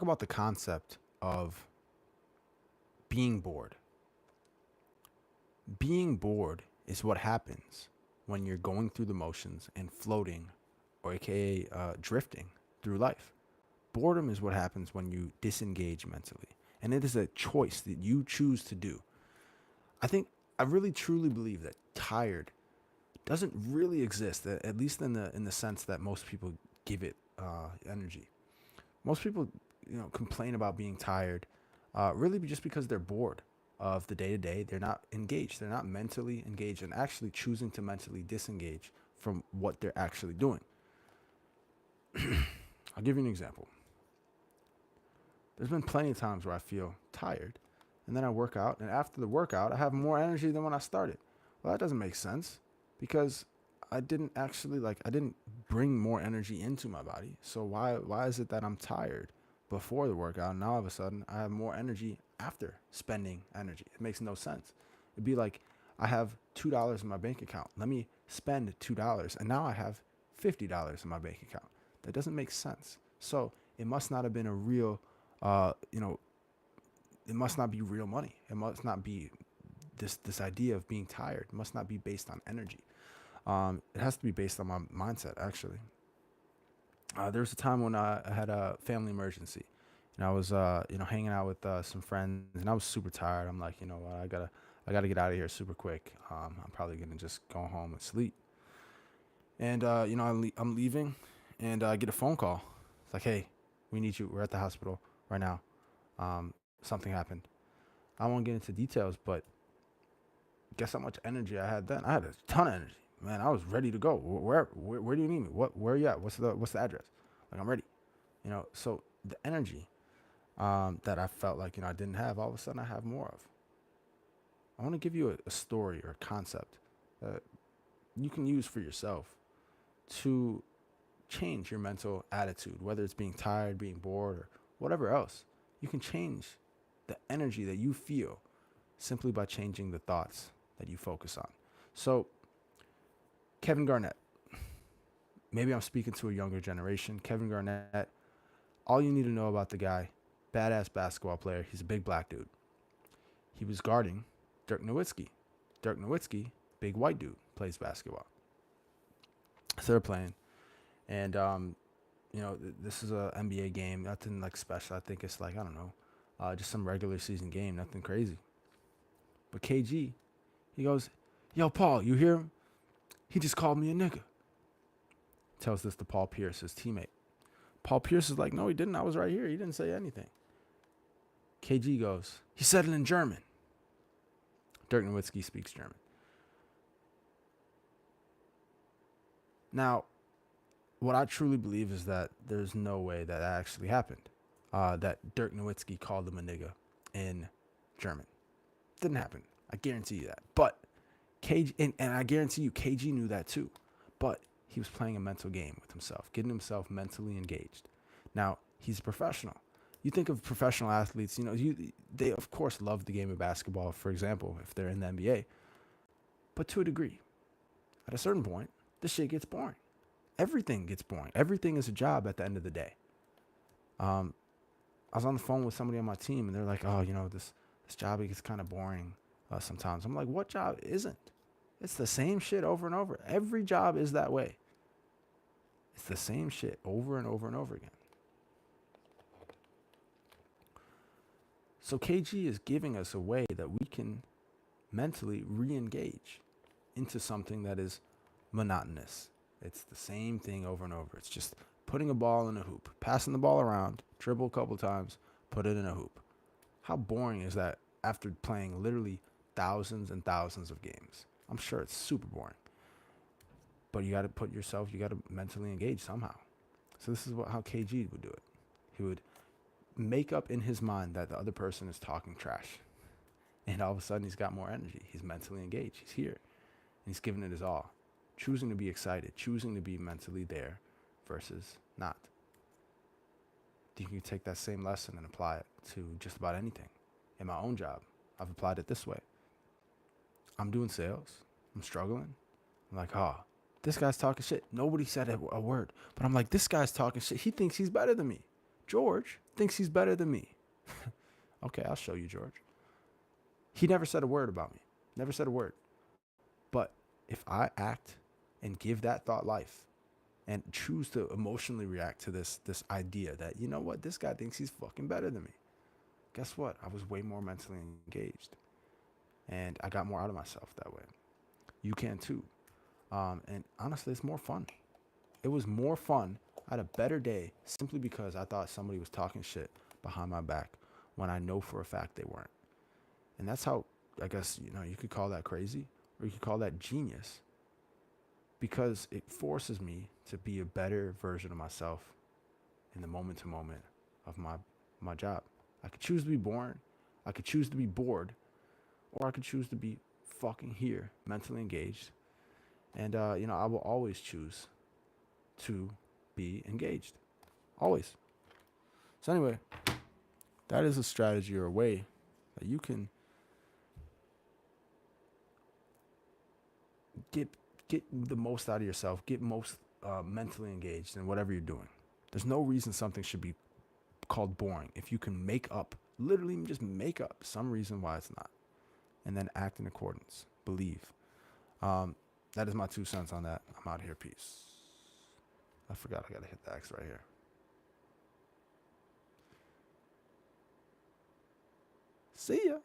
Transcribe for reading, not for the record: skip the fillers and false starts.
about the concept of being bored. Being bored is what happens when you're going through the motions and floating, or aka drifting through life. Boredom is what happens when you disengage mentally, and it is a choice that you choose to do. I think I really truly believe that tired doesn't really exist, at least in the sense that most people give it energy. Most people, complain about being tired, really just because they're bored of the day to day. They're not engaged. They're not mentally engaged, and actually choosing to mentally disengage from what they're actually doing. I'll give you an example. There's been plenty of times where I feel tired, and then I work out, and after the workout, I have more energy than when I started. Well, that doesn't make sense because I didn't bring more energy into my body. So why is it that I'm tired before the workout and now all of a sudden I have more energy after spending energy? It makes no sense. It'd be like I have $2 in my bank account. Let me spend $2 and now I have $50 in my bank account. That doesn't make sense. So it must not have been a real uh, you know, it must not be real money. It must not be this idea of being tired. It must not be based on energy. It has to be based on my mindset, actually. There was a time when I had a family emergency, and I was, hanging out with some friends, and I was super tired. I'm like, you know what, I gotta get out of here super quick. I'm probably gonna just go home and sleep. And I'm leaving, and I get a phone call. It's like, hey, we need you. We're at the hospital right now. Something happened. I won't get into details, but guess how much energy I had then? I had a ton of energy. Man, I was ready to go. Where do you need me? Where are you at? What's the address? Like, I'm ready. So the energy that I felt like I didn't have, all of a sudden I have more of. I want to give you a story or a concept that you can use for yourself to change your mental attitude, whether it's being tired, being bored, or whatever else. You can change the energy that you feel simply by changing the thoughts that you focus on. So, Kevin Garnett, maybe I'm speaking to a younger generation. Kevin Garnett, all you need to know about the guy, badass basketball player. He's a big black dude. He was guarding Dirk Nowitzki. Dirk Nowitzki, big white dude, plays basketball. So they're playing, and this is a NBA game, nothing like special. I think it's like, I don't know, just some regular season game, nothing crazy. But KG, he goes, "Yo, Paul, you hear him? He just called me a nigga." Tells this to Paul Pierce, his teammate. Paul Pierce is like, "No, he didn't. I was right here. He didn't say anything." KG goes, "He said it in German." Dirk Nowitzki speaks German. Now, what I truly believe is that there's no way that actually happened. That Dirk Nowitzki called him a nigga in German. Didn't happen. I guarantee you that. But KG, and I guarantee you, KG knew that too. But he was playing a mental game with himself, getting himself mentally engaged. Now, he's a professional. You think of professional athletes, they of course love the game of basketball, for example, if they're in the NBA, but to a degree. At a certain point, this shit gets boring. Everything gets boring. Everything is a job at the end of the day. Um, I was on the phone with somebody on my team, and they're like, "Oh, this job gets kind of boring sometimes." I'm like, "What job isn't? It's the same shit over and over. Every job is that way. It's the same shit over and over and over again." So KG is giving us a way that we can mentally re-engage into something that is monotonous. It's the same thing over and over. It's just putting a ball in a hoop, passing the ball around, dribble a couple times, put it in a hoop. How boring is that after playing literally thousands and thousands of games? I'm sure it's super boring. But you got to mentally engage somehow. So this is how KG would do it. He would make up in his mind that the other person is talking trash. And all of a sudden he's got more energy. He's mentally engaged. He's here. And he's giving it his all. Choosing to be excited, choosing to be mentally there versus not. You can take that same lesson and apply it to just about anything. In my own job, I've applied it this way. I'm doing sales. I'm struggling. I'm like, oh, this guy's talking shit. Nobody said a word. But I'm like, this guy's talking shit. He thinks he's better than me. George thinks he's better than me. Okay, I'll show you, George. He never said a word about me. Never said a word. But if I act and give that thought life and choose to emotionally react to this idea that, you know what, this guy thinks he's fucking better than me. Guess what? I was way more mentally engaged. And I got more out of myself that way. You can too. And honestly, it's more fun. It was more fun. I had a better day simply because I thought somebody was talking shit behind my back when I know for a fact they weren't. And that's how, I guess, you could call that crazy or you could call that genius, because it forces me to be a better version of myself in the moment to moment of my job. I could choose to be boring. I could choose to be bored, or I could choose to be fucking here, mentally engaged. And, I will always choose to be engaged. Always. So anyway, that is a strategy or a way that you can get the most out of yourself, get most mentally engaged in whatever you're doing. There's no reason something should be called boring if you can literally just make up some reason why it's not, and then act in accordance. Believe. That is my 2 cents on that. I'm out of here. Peace. I forgot I gotta hit the X right here. See ya.